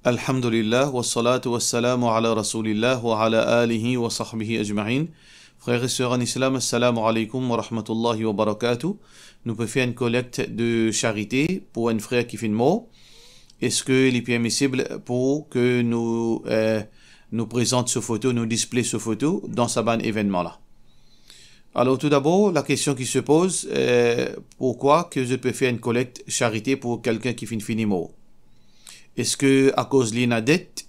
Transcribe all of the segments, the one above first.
Alhamdulillah, wa salatu wa salamu ala rasulillah wa ala alihi wa sahbihi ajma'in. Frères et sœurs en islam, assalamu alaikum wa rahmatullahi wa barakatuh. Nous pouvons faire une collecte de charité pour un frère qui fait une mort. Est-ce que il est permissible pour que nous présente ce photo, nous display ce photo dans ce ban événement-là? Alors tout d'abord, la question qui se pose, pourquoi que je peux faire une collecte charité pour quelqu'un qui fait une mort? Est-ce que à cause de la dette?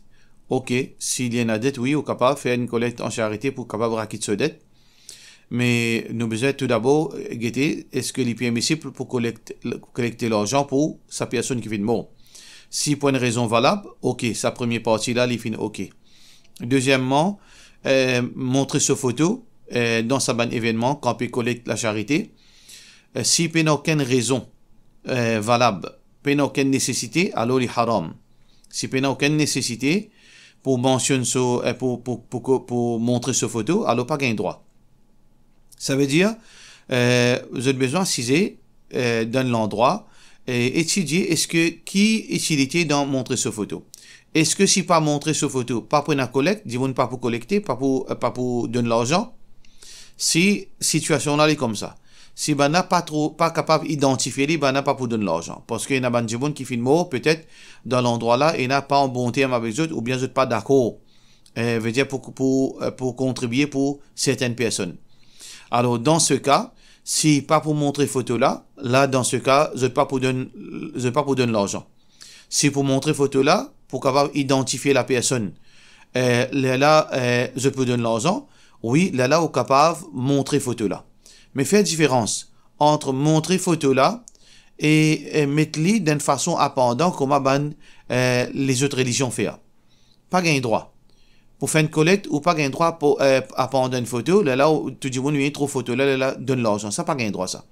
Ok, s'il y a une dette, oui, on est capable de faire une collecte en charité pour capable raquer cette dette. Mais nous devons tout d'abord guetter, est-ce que il est permissible pour collecter l'argent pour sa personne qui fait une mort? Si pour une raison valable, ok, sa première partie là, il fait ok. Deuxièmement, montrer ce photo dans sa ban événement quand on collecte la charité. Si il n'y a aucune raison valable, il n'y a aucune nécessité, alors il est haram. Si il n'y a aucune nécessité pour mentionner pour montrer ce photo, alors pas gain droit. Ça veut dire, vous avez besoin de ciser dans l'endroit et étudier est-ce que qui utilité dans montrer ce photo. Est-ce que si pas montrer ce photo, pas pour une collecte, disons pas pour collecter, pas pour donner l'argent, si situation là est comme ça. Si ben n'a pas capable d'identifier, ben n'a pas pour donner l'argent. Parce qu'il y a des gens qui filment mort, peut-être, dans l'endroit là, et n'a pas en bon terme avec eux, ou bien vous n'êtes pas d'accord. Veut dire pour contribuer pour certaines personnes. Alors, dans ce cas, si pas pour montrer photo là, dans ce cas, je pas pour donner l'argent. Si pour montrer photo là, pour capable identifier la personne, je peux donner l'argent. Oui, là, on est capable de montrer photo là. Mais faire différence entre montrer photo là et mettre-les d'une façon appendant comme les autres religions font. Pas gain droit. Pour faire une collecte ou pas gain droit pour appendre une photo, là où tout le monde trop photo là, donne l'argent. Ça pas gain droit ça.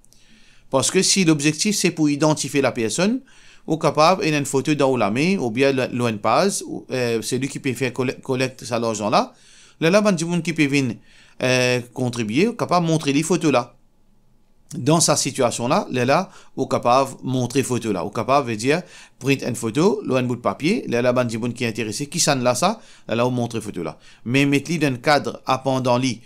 Parce que si l'objectif c'est pour identifier la personne, ou capable une photo dans la main ou bien loin passe, c'est lui qui peut faire collecte ça l'argent là. Là ben du monde qui peut venir contribuer, capable de montrer les photos là. Dans sa situation là, ou capable de montrer photo là, ou capable de dire print une photo, un bout de papier, là ben du monde qui est intéressé, qui s'en là ça, là ou montrer photo là. Mais mettre-les dans un cadre appendant lit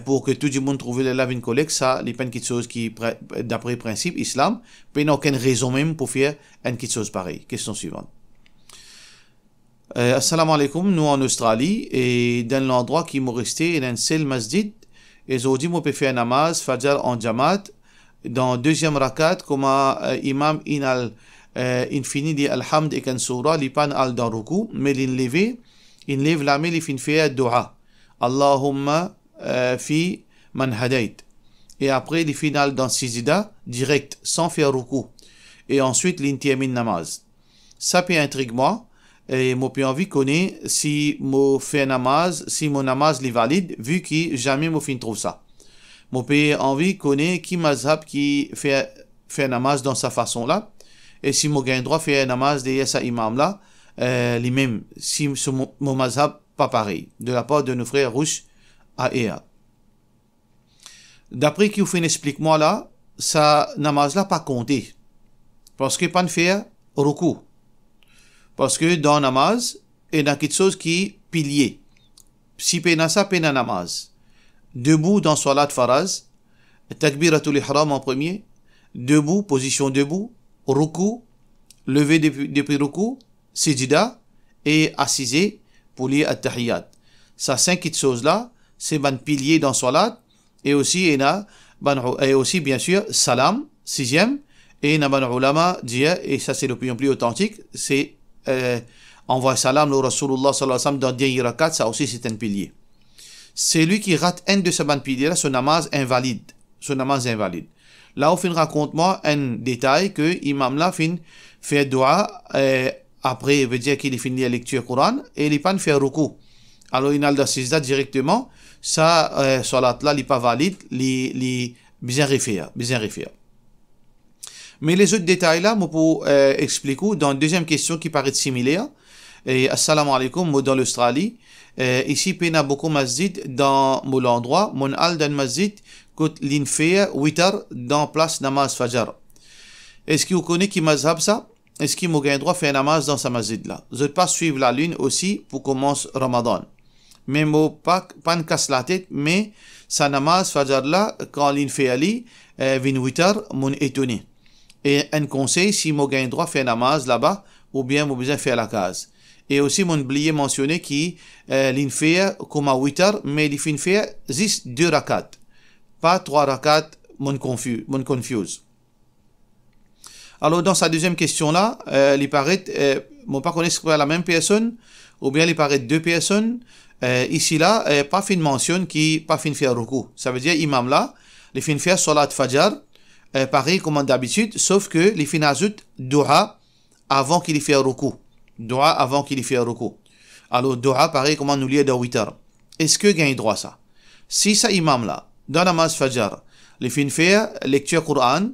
pour que tout le monde trouve une collecte, ça, il n'y a pas une petite chose qui, d'après le principe islam, il n'y a aucune raison même pour faire une petite chose pareille. Question suivante. Assalamu alaikum, nous en Australie, et dans l'endroit qui m'est resté, il y a un seul masjid, et aujourd'hui, on peut faire namaz, fajr en jamaat, dans deuxième rakat, comme imam in finit dit alhamd et kan surah, li pan al dans ruku, mais il lève la main, il finit faire dua. Allahumma fi man hadait. Et après, il finit dans sijida, direct, sans faire ruku. Et ensuite, il termine namaz. Ça peut intriguer moi. Et moi j'ai envie de connaître si moi fais namaz, si mon namaz est valide, vu que jamais moi fin trouve ça. Moi j'ai envie de connaître qui mazhab qui fait namaz dans sa façon là, et si moi gagne droit faire namaz de sa imam là, lui-même, si mon mazhab pas pareil, de la part de nos frères Rouch à Ea. D'après qui vous fait explique moi là, ça namaz là pas compté, parce que pas de faire ruku. Parce que dans namaz, il y a quelque chose qui est pilier. Si pena ça, pena namaz. Debout dans salat faraz, takbiratul ihram en premier, debout, position debout, ruku, lever depuis ruku, sijida, et assisé pour lire at-tahiyyat. Ça, 5 choses là, c'est ban pilier dans salat, et aussi, et aussi, bien sûr, salam, 6e, et ban ulama dire, et ça c'est le plus authentique, c'est envoie salam au Rasulullah sallallahu alayhi wa sallam dans 10 rakats, ça aussi c'est un pilier. Celui qui rate un de ces piliers là, son namaz invalide. Là, on fait raconte-moi un détail que imam là fait dua après, il veut dire qu'il finit la lecture Coran et il pas fait ruku. Alors il a le sijda directement, ça salat là, il n'est pas valide, il bien refaire. Mais les autres détails là, moi pour expliquer dans une deuxième question qui paraît similaire. Et assalamu alaikum, moi dans l'Australie. Ici, il y a beaucoup de masjid dans mon endroit. Mon al dans masjid, quand l'infère 8 heures dans place namaz fajr. Est-ce que vous connaissez qui mazhab ça? est-ce qu'il m'a droit faire namaz dans sa masjid là? Je ne pas suivre la lune aussi pour commencer Ramadan. Mais moi pas ne casse la tête, mais sa namaz fajar là, quand l'in fait ali, 28 heures, mon étonné. Et un conseil, si m'a droit faire namaz là-bas, ou bien m'a besoin faire la case. Et aussi, mon oublié mentionner qui l'in fait comme à 8 heures, mais l'in fait juste 2 rakats. Pas 3 rakats, mon confuse. Alors, dans sa deuxième question-là, il paraît, moi pas connaître la même personne, ou bien il paraît 2 personnes. Ici, là, pas fin mentionne qui pas fin faire ruku. Ça veut dire, imam là, il fin faire salat fajar, pareil comme d'habitude, sauf que il fin ajoute dua avant qu'il y fait ruku. Dua avant qu'il y fait ruku. Alors, dua, pareil comme nous lit dans 8 heures. Est-ce que gagne droit ça? Si ça imam là, dans namaz fajar, il fin faire lecture Coran,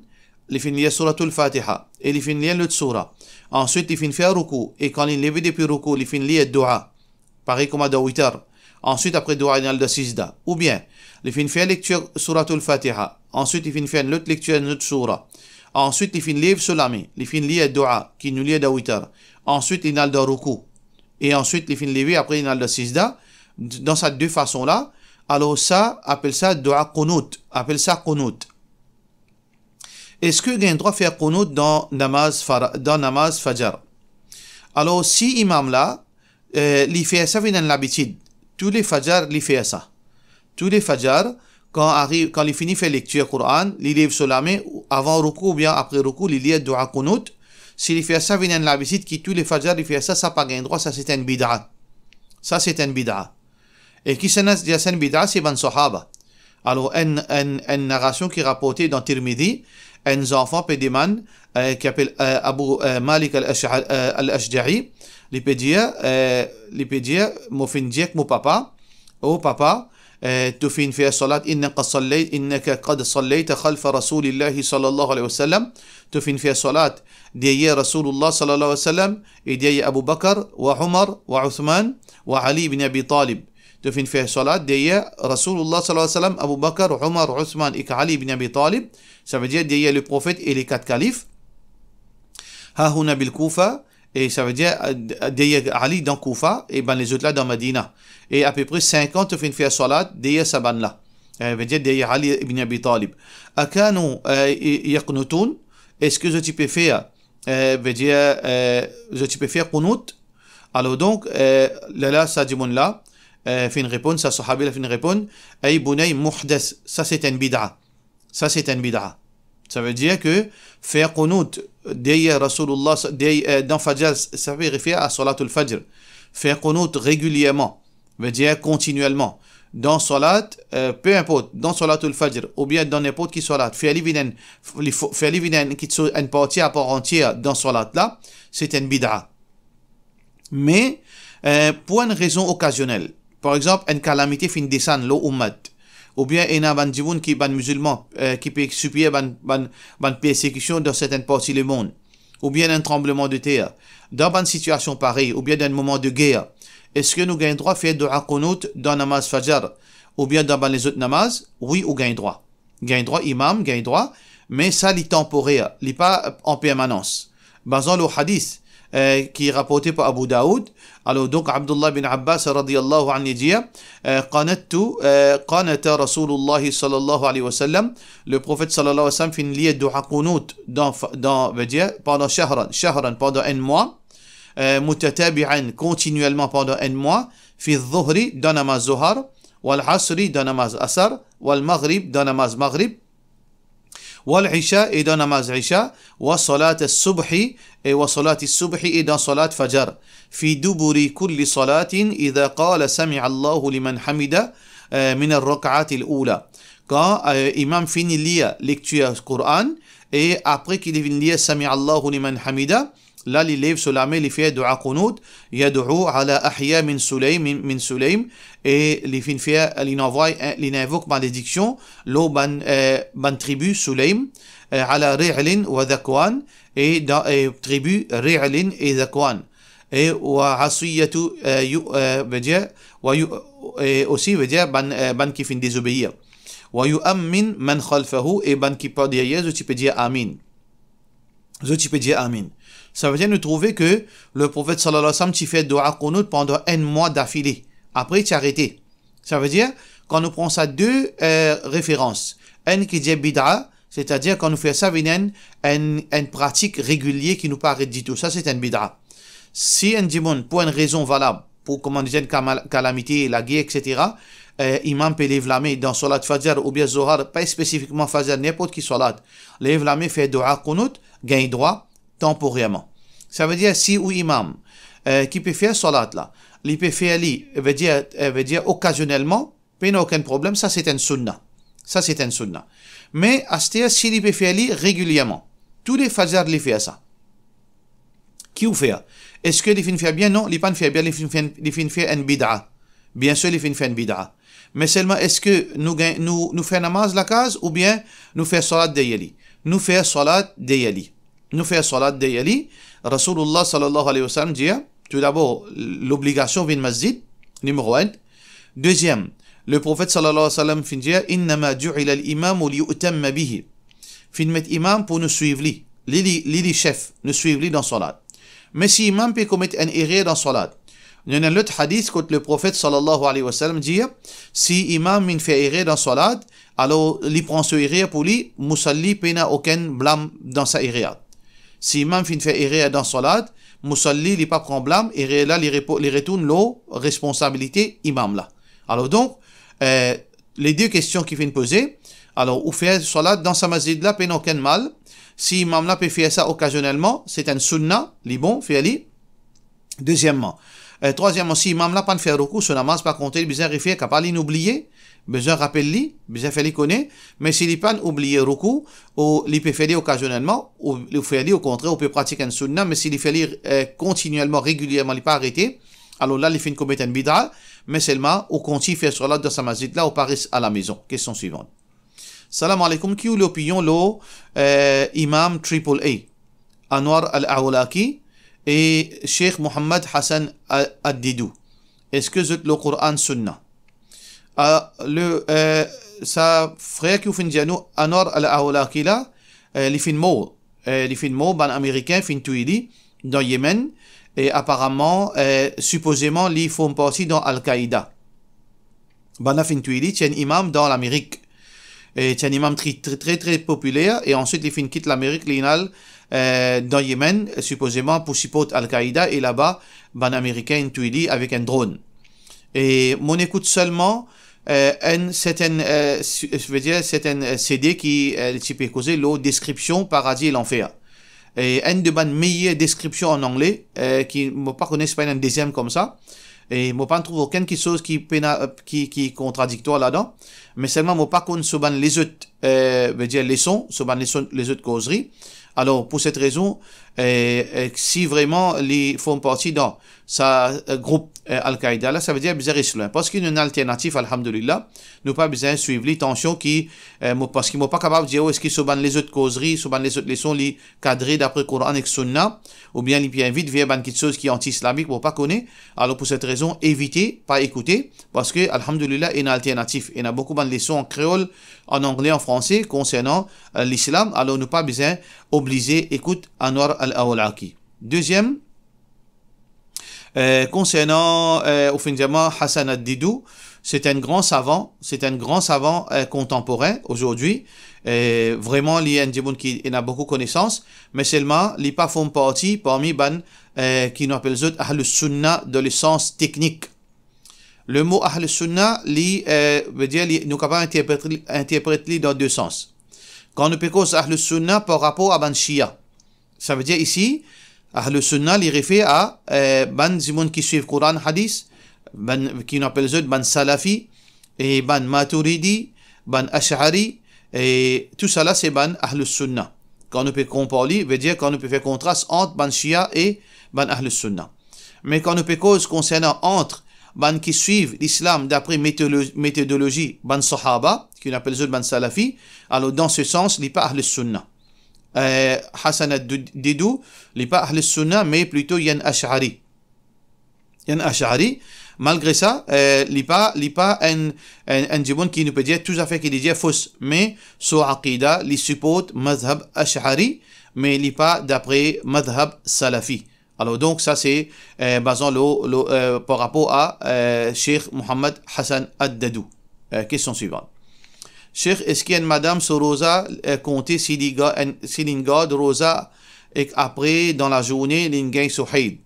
il fin lire suratul Fatiha, et il fin lire l'autre surah. Ensuite, il fin faire ruku, et quand il lève depuis ruku, il fin lire dua, pareil comme dans 8 heures. Ensuite, après dua, il y a le sijda. Ou bien, il fin faire lecture suratul Fatiha. Ensuite, il fin faire l'autre lecture de notre surah. Ensuite, il fin lire solami. Il fin lire dua, qui nous lit dans 8 heures. Ensuite, il y a le ruku. Et ensuite, il fin lever, après, il y a le sijda. Dans ces deux façons-là, alors ça, appelle ça dua qunut. Appelle ça qunut. Est-ce que il y a un droit de faire qunut dans namaz fajar? Alors, si imam là, il fait ça, il a l'habitude. Tous les fajar, il fait ça. Tous les fajar, quand il finit faire lecture Coran, il lève sur la main, avant ruku ou bien après ruku, il lit dua qunut. S'il fait ça, il a l'habitude qui tous les fajar, il fait ça, ça n'a pas gain droit, ça c'est un bid'a. Ça c'est un bid'a. Et qui s'en dit c'est un bid'a, c'est ban sahaba. Alors, une narration qui est rapportée dans Tirmidhi, un enfant pédéman qui s'appelle Abu Malik al-Ashja'i, il peut dire, mon fin dire que mon papa, oh papa, tu fin faire salat, innaka qad sallayta khalfa rasulillahi sallallahu alayhi wa sallam, tu fin faire salat, derrière Rasulullah sallallahu alayhi wa sallam, et derrière Abu Bakr, wa Umar, wa Uthman, wa Ali ibn Abi Talib. Tu fin faire salat, derrière Rasulullah sallallahu alayhi wa sallam, Abu Bakr, Umar, Uthman, et Ali ibn Abi Talib. Ça veut dire derrière le prophète et les 4 califes. Hahuna bil Kufa. Et ça veut dire derrière Ali dans Koufa et ben les autres là dans Medina. Et à peu près 50 fin faire salat derrière sa ban là. Ça veut dire derrière Ali ibn Abi Talib. Akanu yaqnutun. Est-ce que je peux faire veut dire je peux faire qunut? Alors donc là ça dit mon là fin répondre ça sahabi là fin répondre ay bunay muhdas, ça c'est un bid'a. Ça c'est un bid'a. Ça veut dire que faire qunut derrière Rasulullah dans Fajr, ça veut référer à Salatul Fajr. Faire qunut régulièrement, veut dire continuellement. Dans Salat, peu importe, dans Salatul Fajr, ou bien dans n'importe qui Salat, faire l'évident qui soit une partie à part entière dans Salat là, c'est une bid'a. Mais, pour une raison occasionnelle, par exemple, une calamité fin descendre l'eau ummat, ou bien il y a des gens qui sont musulmans, qui peuvent subir une persécution dans certaines parties du monde, ou bien un tremblement de terre, dans une situation pareille, ou bien dans un moment de guerre. Est-ce que nous avons droit de faire dua qunut dans namaz fajar, ou bien dans les autres namaz? Oui, ou gagne droit. Gagne droit, imam, gagne droit, mais ça, c'est temporaire, il n'est pas en permanence. Basant le hadith, qui est rapporté par Abu Daoud. Alors donc Abdullah bin Abbas radiyallahu anhu dit qanata Rasulullah sallallahu alayhi wa sallam, le prophète sallallahu alayhi wa sallam fin lié dua qunut dans veut dire pendant shahran pendant un mois, mutatabi'an continuellement pendant un mois, fi dhuhri dans namaz zuhar, wal asri dans namaz asar, wal maghrib dans namaz maghrib, والعشاء et dans namaz isha, وصلاة الصبح et وصلاة الصبح et dans salat fajr, في دبر كل صلاة إذا قال سمع الله لمن حمد من الركعات الأولى. Quand imam finit lire lecture Coran et après qu'il finit lire سمع الله لمن حمد, là il lève sur la main, il fait dua qunut, yad'u ala ahya min Sulaym, et il invoque malédiction l'eau ban tribu Sulaym, ala Ri'lin wa Dhakwan, et dans tribu Ri'lin et Dhakwan, et wa asiyatu veut dire aussi veut dire ban qui fin désobéir, wa yu'ammin man khalfahu, et ban qui peut derrière tu peux dire amin. tu peux dire Amin. Ça veut dire nous trouver que le prophète sallallahu alayhi wa sallam, tu fais dua qunut pendant un mois d'affilée. Après, tu as arrêté. Ça veut dire, quand nous prenons ça deux références, un qui dit bid'a, c'est-à-dire quand nous faisons ça, une pratique régulière qui nous paraît du tout. Ça, c'est un bid'a. Si un dimon, pour une raison valable, pour comment dire une calamité, la guerre, etc., imam peut lever la main dans salat fajr ou bien zohar, pas spécifiquement fajr, n'importe qui salat, lève la main, fait dua qunut, gagne droit temporairement. Ça veut dire si ou imam qui peut faire salat là, il peut faire veut dire occasionnellement, pas aucun problème, ça c'est un sunnah. Ça c'est un sunnah. Mais à ce moment, s'il peut faire régulièrement, tous les fajr les fait ça. Qui ou fait? Est-ce que les fins fait bien? Non, les pas fait bien, les fins fait un bid'a. Bien sûr, les fins fait un bid'a. Mais seulement, est-ce que nous faisons namaz la case ou bien nous faisons salat dayali? Nous faisons salat dayali. Nous faisons salat dayali. Rasulullah sallallahu alayhi wa sallam dit, tout d'abord, l'obligation vient masjid, numéro 1. Deuxième, le prophète sallallahu alayhi wa sallam fin dit, innama ju'ila al-imam liyu'tamma bihi. Fin met imam pour nous suivre li. Li chef, nous suivre li dans salat. Mais si imam peut commettre une erreur dans salat, il y a un autre hadith que le prophète sallallahu alayhi wa sallam dit, si imam fait erreur dans salat, alors il prend ce erreur pour lui, musalli n'a aucun blâme dans sa erreur. Si imam fait erreur dans salat, musalli il pas prend blâme, erreur là il retourne l'eau responsabilité imam là. Alors donc les deux questions qui viennent poser, alors ou faire salat dans sa masjid là n'a aucun mal. Si imam là peut faire ça occasionnellement, c'est un sunnah, li bon, fait ali. Deuxièmement, troisièmement, si imam là pas faire recours, ce namaz pas compter, besoin refaire, capable d'inoublier, besoin rappel besoin faire connaître, mais s'il n'est pas oublié recours, ou il peut faire occasionnellement, ou il fait au contraire, on peut pratiquer un sunnah, mais s'il fait continuellement, régulièrement, il pas arrêté, alors là, il fait commettre un bid'a, mais seulement, on continue faire salat dans sa masjid là, ou passe à la maison. Question suivante. Salam alaikum, qui est l'opinion de Imam Triple A, Anwar al-Awlaki et Cheikh Mohammed Hassan ad-Didou? Est-ce que c'est le Coran Sunnah? Sa frère qui fait nous Anwar al-Awlaki là, il fait mot ban américain, fin tuili dans Yémen, et apparemment, supposément, ils font partie dans Al-Qaïda. Ban fin tuili, c'est un imam dans l'Amérique. C'est un imam très populaire, et ensuite il quitte l'Amérique, l'inal dans Yémen, supposément pour supporter Al-Qaïda, et là-bas, ban américain tuili avec un drone. Et mon écoute seulement, c'est un CD qui peut causer la description paradis et l'enfer. Et une de mes meilleures descriptions en anglais, qui ne pas connaît pas une deuxième comme ça. Et moi pas trouve aucune chose qui est contradictoire là-dedans, mais seulement moi pas connaît souvent les autres leçons, souvent les autres causeries. Alors pour cette raison, si vraiment ils font partie dans sa groupe Al-Qaïda là, ça veut dire bizarre islam, parce qu'il y a une alternative, alhamdulillah, nous pas besoin de suivre les tensions qui parce qu'ils sont pas capable de dire est-ce qu'ils sont les autres causeries, souvent les autres leçons les cadrées d'après Coran et Sunna, ou bien ils bien vite vers quelque chose qui est anti-islamique pour pas connaître. Alors pour cette raison, évitez, pas écouter, parce que alhamdulillah il y a une alternative. Il y a beaucoup de leçons en créole, en anglais, en français concernant l'islam. Alors nous pas besoin obligé écoute Anwar al-Awlaki. Deuxième, concernant Hassan ad-Didou, c'est un grand savant contemporain aujourd'hui. Vraiment, il y a un djibon qui a beaucoup de connaissances, mais seulement, il pas font partie parmi qui nous appelle les autres Ahl Sunnah dans le sens technique. Le mot Ahl Sunnah, veut dire, nous pouvons interpréter dans deux sens. Quand nous parlons Ahl Sunnah par rapport à ban Shia, ça veut dire ici, Ahl Sunnah, il réfère à ban djibon qui suivent Coran, Hadith, qui nous appelle les autres ban Salafi, et ban Maturidi, ban Ash'ari, et tout ça là, c'est ban Ahl Sunnah. Quand nous pouvons comparer, veut dire quand nous pouvons faire contraste entre ban Shia et ban Ahl Sunnah. Mais quand nous pouvons concernant entre ban qui suivent l'islam d'après méthodologie ban Sahaba, qui nous appelle les autres ban Salafi, alors dans ce sens, il n'est pas Ahl Sunnah. Hassan ad-Didou, il n'est pas Ahl Sunnah, mais plutôt Yan Ash'ari. Yan Ash'ari, malgré ça, il n'est pas un djibon qui nous peut dire tout à fait qu'il dit fausse, mais sur Aqida, il supporte Mazhab Ash'ari, mais il n'est pas d'après madhab salafi. Alors donc ça c'est basant par rapport à Cheikh Mohamed Hassan Ad-Dadou. Question suivante. Cheikh, est-ce qu'il y a une madame sur Rosa compter si l'ingard Rosa et après dans la journée l'ingard sur Haïd?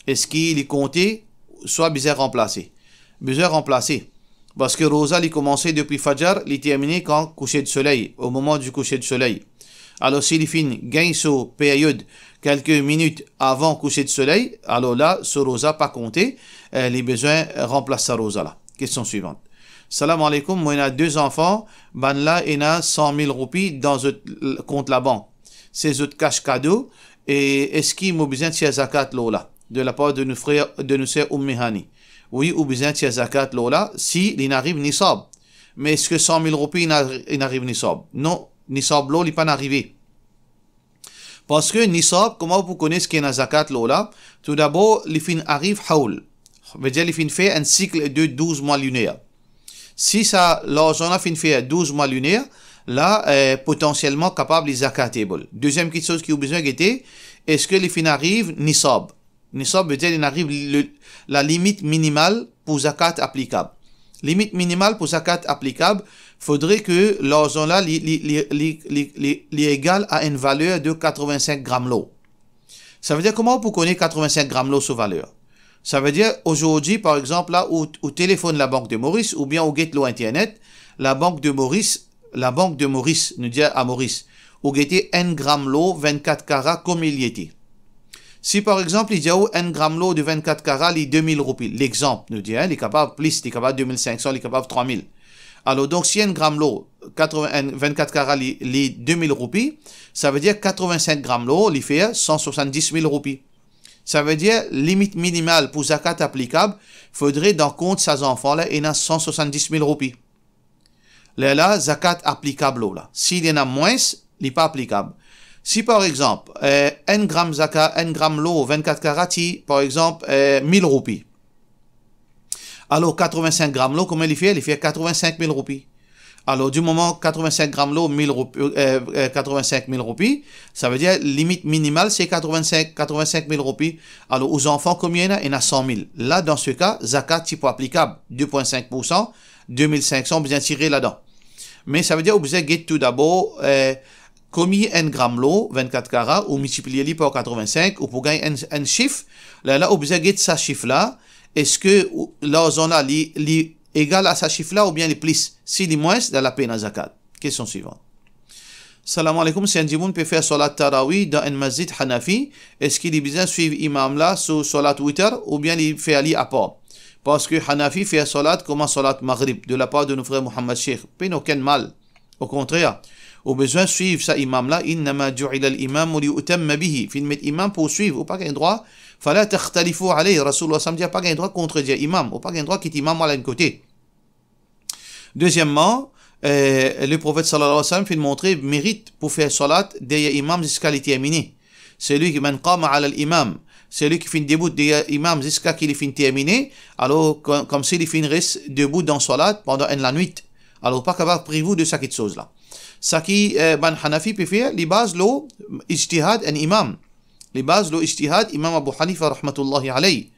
Est-ce qu'il est compté soit bizarre remplacé? Bizarre remplacé. Parce que Rosa il commençait depuis Fajr, il terminé quand coucher de soleil, au moment du coucher de soleil. Alors s'il finit gain sur période quelques minutes avant coucher de soleil, alors là, ce Rosa pas compté, les besoins remplacent sa Rosa là. Question suivante. Salam alaikum, moi, il y a 2 enfants. Ben là, il y a 100 000 roupies dans le compte la banque. C'est autres cash cadeau. Et est-ce qu'il m'a besoin de zakat là, de la part de nos frères, de nos sœurs Ummihani? Oui, ou besoin de zakat là, si il arrive nisab. Mais est-ce que 100 000 roupies, il arrive nisab? Non, nisab là, il n'est pas arrivé. Parce que nisab, comment vous connaissez qu'il y a zakat là? Tout d'abord, les fins arrive haoul. veut dire les fin fait un cycle de 12 mois lunaires. Si ça, l'argent a fait 12 mois lunaires, là, potentiellement capable de zakatable. Deuxième chose qui a besoin de est-ce que les fins arrivent nisab? Nisab veut dire qu'il arrive la limite minimale pour zakat applicable. Limite minimale pour zakat applicable, faudrait que l'argent là est égal à une valeur de 85 grammes l'eau. Ça veut dire comment vous connaissez 85 grammes l'eau sur valeur? Ça veut dire, aujourd'hui, par exemple, là, où téléphone la Banque de Maurice, ou bien au get l'eau Internet, la Banque de Maurice, nous dit à Maurice, ou guetter 1 gramme l'eau 24 carats comme il y était. Si, par exemple, il y a 1 gramme l'eau de 24 carats, il y a 2000 roupies. L'exemple, nous dit, il est capable plus, il est capable 2500, il est capable 3000. Alors, donc, si 1 gramme l'eau, 24 carats, il y a 2000 roupies, ça veut dire 85 grammes l'eau, il fait 170 000 roupies. Ça veut dire, limite minimale pour zakat applicable, faudrait dans compte ces enfants-là, il y a 170 000 roupies. Là, zakat applicable là. S'il y en a moins, il n'est pas applicable. Si par exemple, 1 gramme zakat, 1 gramme l'eau, 24 carats, par exemple, 1000 roupies. Alors, 85 grammes l'eau, comment il fait? Il fait 85 000 roupies. Alors, du moment 85 grammes l'eau, 85 000 roupies, ça veut dire limite minimale, c'est 85 000 roupies. Alors, aux enfants, combien il y en a? Il y en a 100 000. Là, dans ce cas, zakat type applicable, 2,5%, 2500, bien tiré là-dedans. Mais ça veut dire, vous avez tout d'abord, combien 1 gramme l'eau, 24 carats, ou multiplier par 85, ou pour gagner un chiffre, là, vous avez ce chiffre-là. Est-ce que l'argent là, égal à ce chiffre-là ou bien les plus? Si les moins, dans la peine à zakat. Question suivante. Salam alaikum, si un dimoun peut faire salat tarawih dans un masjid hanafi, est-ce qu'il est besoin de suivre imam là sur salat witr ou bien il fait ali à part? Parce que hanafi fait salat comme un salat maghrib de la part de nos frères Mohamed Sheikh. Pas aucun mal. Au contraire, au besoin de suivre ça imam là, innama ju'ila al-imam li utamma bihi. Film imam pour suivre ou pas qu'un droit. Fala takhtalifu alayhi. Rasulullah sallallahu alayhi wa sallam pas qu'un droit contredire imam ou pas qu'un droit qui est imam à l'un côté. Deuxièmement, le prophète sallallahu alayhi wa sallam fait montrer mérite pour faire salat derrière imam jusqu'à le terminer. Celui qui man qama ala l'imam, celui qui fait debout derrière imam jusqu'à qu'il finisse terminé, alors comme s'il finisse debout dans salat pendant la nuit. Alors pas capable priver de cette chose là. Ça qui ban Hanafi peut faire, les bases lo ijtihad un imam. Les bases lo ijtihad imam Abu Hanifa rahmatullahi alayhi.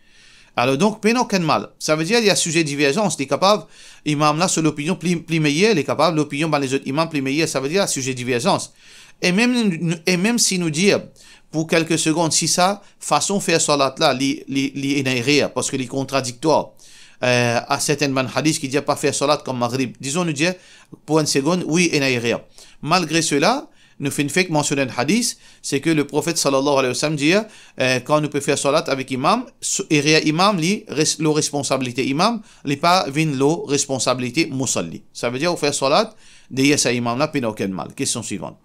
Alors donc, pas aucun mal. Ça veut dire qu'il y a sujet de divergence. Il est capable, imam là, sur l'opinion plus meilleure, il est capable, l'opinion par les autres imams plus meilleure, ça veut dire sujet de divergence. Et même si nous dire, pour quelques secondes, si ça, façon de faire salat là, est parce que est contradictoire, à certaines ban hadiths qui disent pas faire salat comme maghrib. Disons, nous dire, pour une seconde, oui, est malgré cela, nous faisons fait mentionner un hadith, c'est que le prophète sallallahu alayhi wa sallam dit, quand nous pouvons faire salat avec imam, et imam, la responsabilité imam, n'est pas la responsabilité musalli. Ça veut dire, au faire salat, derrière sa imam là, puis aucun mal. Question suivante.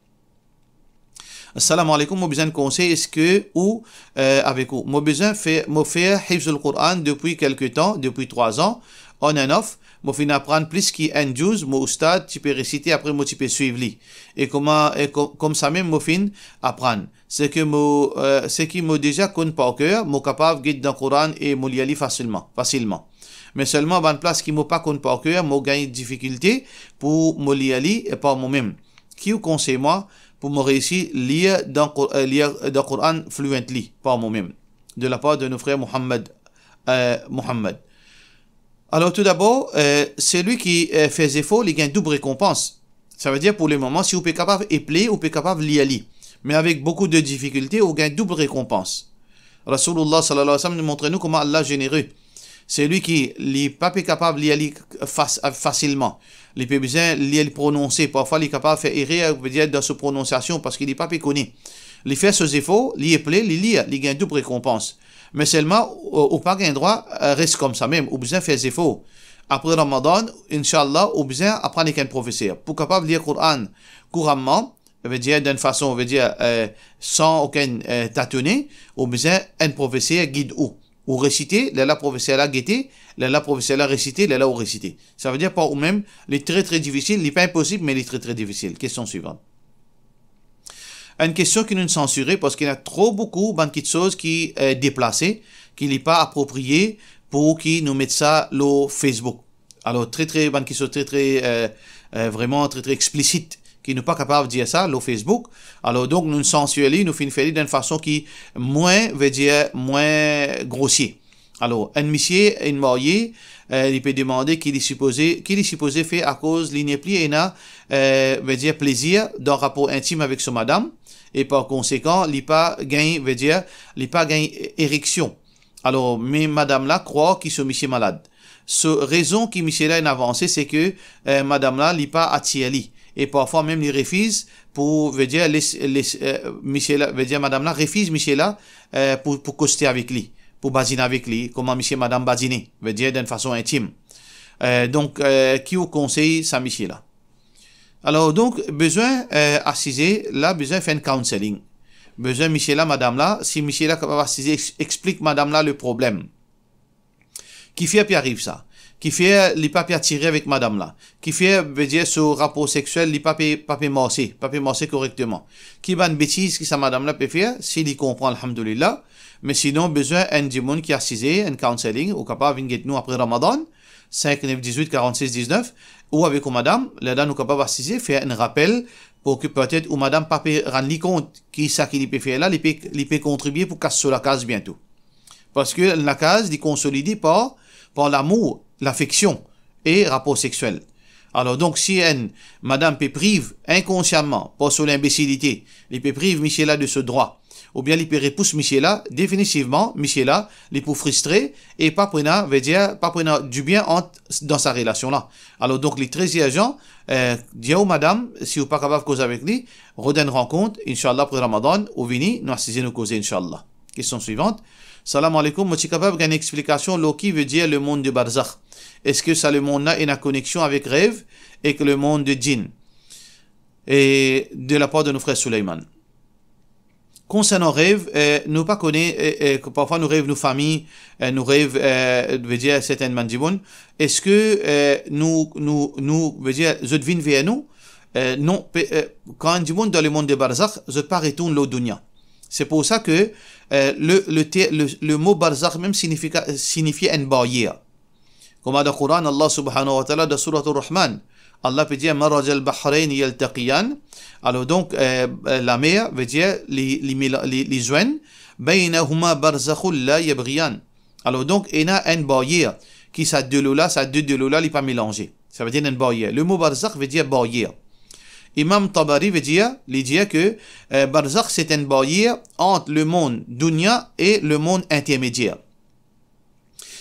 Assalamu alaikum, moi besoin de conseil, est-ce que, ou, avec vous, moi besoin de faire hifz al-Qur'an depuis quelque temps, depuis 3 ans, on and off, moi fin apprendre plus qu'un juz, moi oustad, tu peux réciter, après moi tu peux suivre lui. Et comme ça même, moi fin apprendre. C'est que moi, c'est qui m'a déjà connu par cœur, moi capable de dans le Coran et moi lire facilement. Mais seulement, dans une place qui m'a pas connu par cœur, moi gagne difficulté pour moi lire et par moi-même. Qui vous conseille moi? pour me réussir lire dans le Coran fluently, par moi-même, de la part de nos frères Mohammed. Alors tout d'abord, celui qui fait effort, il gagne double récompense. Ça veut dire pour le moment, si vous êtes capable d'appeler, vous êtes capable de lire. Mais avec beaucoup de difficultés, vous gagnez double récompense. Rasulullah sallallahu alayhi wa sallam nous montre nous comment Allah est généreux. C'est lui qui n'est pas capable de lire facilement. Il peut bien lire prononcer. Parfois, il est capable de faire erreur dans sa prononciation parce qu'il n'est pas connu. Il fait ses efforts, il appeler, il lit, il gagne double récompense. Mais seulement, ou pas gain droit, reste comme ça même, ou besoin faire des efforts. Après Ramadan, Inch'Allah, ou besoin apprendre avec un professeur. Pour capable lire le Coran couramment, veut dire d'une façon, veut dire sans aucun tâtonner, ou besoin un professeur guide ou réciter, là professeur là guetter, là professeur là réciter, là ou réciter. Ça veut dire pas ou même les très très difficiles, les pas impossible, mais les très très difficiles. Question suivante. Une question qui nous censurée parce qu'il y a trop beaucoup de choses qui sont déplacées, qui n'est pas approprié pour qu'ils nous mettent ça sur Facebook. Alors très qui sont vraiment très très explicites, qui n'est pas capable de dire ça sur Facebook. Alors donc nous censurons, nous finissons d'une façon qui moins veut dire moins grossier. Alors un monsieur, une mariée, il peut demander qu'il est supposé faire à cause qu'il n'est plus veut dire plaisir dans rapport intime avec son madame. Et par conséquent, il pas gagne, veut dire, il pas gagne érection. Alors, mais madame là croit qu'il est monsieur malade. Raison qui monsieur là a avancé, c'est que madame là, il pas attiré. Et parfois même, il refuse pour, veut dire, monsieur là, veut dire, madame là, refuse monsieur là, pour coster avec lui, pour basiner avec lui, comment monsieur madame basiner, veut dire d'une façon intime. Donc, qui vous conseille ça monsieur là? Alors, donc, besoin assiser, là, besoin faire un counseling. Besoin, Michel là, madame là, si Michel là capable d'assiser, explique madame là le problème. Qui fait, puis arrive ça. Qui fait, les papiers attirés avec madame là. Qui fait, veut dire, ce rapport sexuel, les papiers morcés correctement. Qui va une bêtise que ça madame là peut faire, s'il y comprend, alhamdoulilah. Mais sinon, besoin, un démon qui assisé, un counseling, ou capable, venir nous après Ramadan, 5, 9, 18, 46, 19, ou avec madame, là, nous capable d'assister, faire un rappel pour que peut-être ou madame pas rendre compte qui ça qu'il peut faire là, il peut contribuer pour casser la case bientôt. Parce que la case est consolidée par l'amour, l'affection et rapport sexuel. Alors donc si madame peut prive inconsciemment, pas sur l'imbécilité, il peut prive Michela de ce droit, ou bien il peut repousser Michela, définitivement Michela, il peut frustrer et pas prendre du bien dans sa relation là. Alors donc les 13 agents, dis au madame, si vous pas capable de causer avec lui, redonne rencontre, Inch'Allah pour Ramadan, ou vini, nous assisons nos causer Inch'Allah. Question suivante. Salam alaikum, moi je suis capable d'une explication, Loki veut dire le monde de Barzakh. Est-ce que ça le monde là est en connexion avec rêve et que le monde de djinn? Et de la part de nos frères Suleiman. Concernant rêve, nous pas connaît, parfois nous rêvons nos familles, nous rêvons, veut dire certaines mandibounes. Est-ce que nous, veut dire, je devine vers nous? Non, quand on dit dans le monde de Barzakh, je pas retourne l'au dunya. C'est pour ça que le mot Barzakh même signifie une barrière. Comme dans le Coran, Allah subhanahu wa ta'ala, dans Surah Ar-Rahman, Allah peut dire Maraj al-Bahrain yaltaqiyan. Alors donc, la mer veut dire les joints, baynahuma barzakhul la yabghiyan. Alors donc, il y a une barrière qui ça deux de là, il pas mélangé. Ça veut dire une barrière. Le mot barzakh veut dire barrière. Imam Tabari veut dire que barzakh c'est une barrière entre le monde dunya et le monde intermédiaire.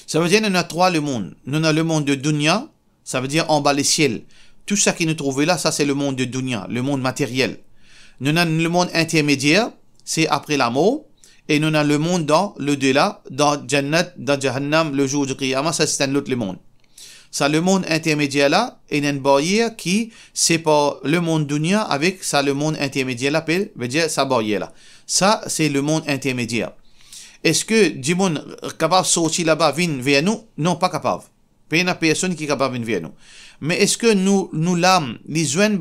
Ça veut dire qu'il y a trois le monde. Nous avons le monde de dunya, ça veut dire en bas les ciels. Tout ça qui nous trouve là, ça c'est le monde de dunya, le monde matériel. Nous avons le monde intermédiaire, c'est après la mort. Et nous avons le monde dans le delà, dans Jannat, dans Jahannam, le jour du Qiyamah, ça c'est un autre monde. Ça, le monde intermédiaire là, il y a une barrière qui sépare le monde dunya avec ça, le monde intermédiaire là, veut dire sa barrière là. Ça, c'est le monde intermédiaire. Est-ce que du monde capable de sortir là-bas, vient vers nous? Non, pas capable. Pas une personne qui est capable de venir vers nous. Mais est-ce que nous l'âme, les jeunes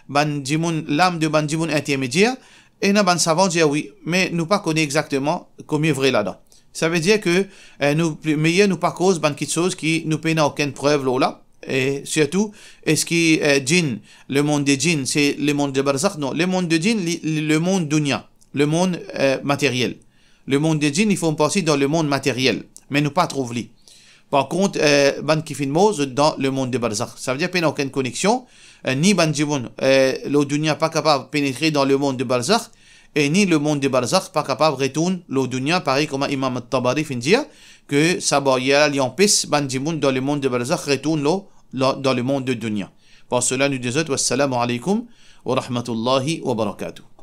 l'âme de ban dimoun intermédiaire, et nous ban savants dire oui, mais nous pas connaît exactement combien vrai là-dedans. Ça veut dire que nous meilleur nous pas cause ban quelque chose qui nous paye aucune preuve là, Et surtout, est-ce que djinn, le monde des djinns, c'est le monde de barzakh? Non, le monde de djinn, le monde dunya, le monde matériel. Le monde des djinns, il faut passer dans le monde matériel, mais ne pas trop vli. Par contre, ban kifin mose dans le monde de barzakh. Ça veut dire qu'il n'y a aucune connexion, ni ban djiboun, le dunya pas capable de pénétrer dans le monde de barzakh, et ni le monde de barzakh pas capable de retourner le dunya, pareil comme Imam al-Tabari fin dire que ça va y empêcher ban djiboun dans le monde de barzakh retourne dans le monde de dunya. Pour cela, nous disons wassalamu alaikum wa rahmatullahi wa barakatuh.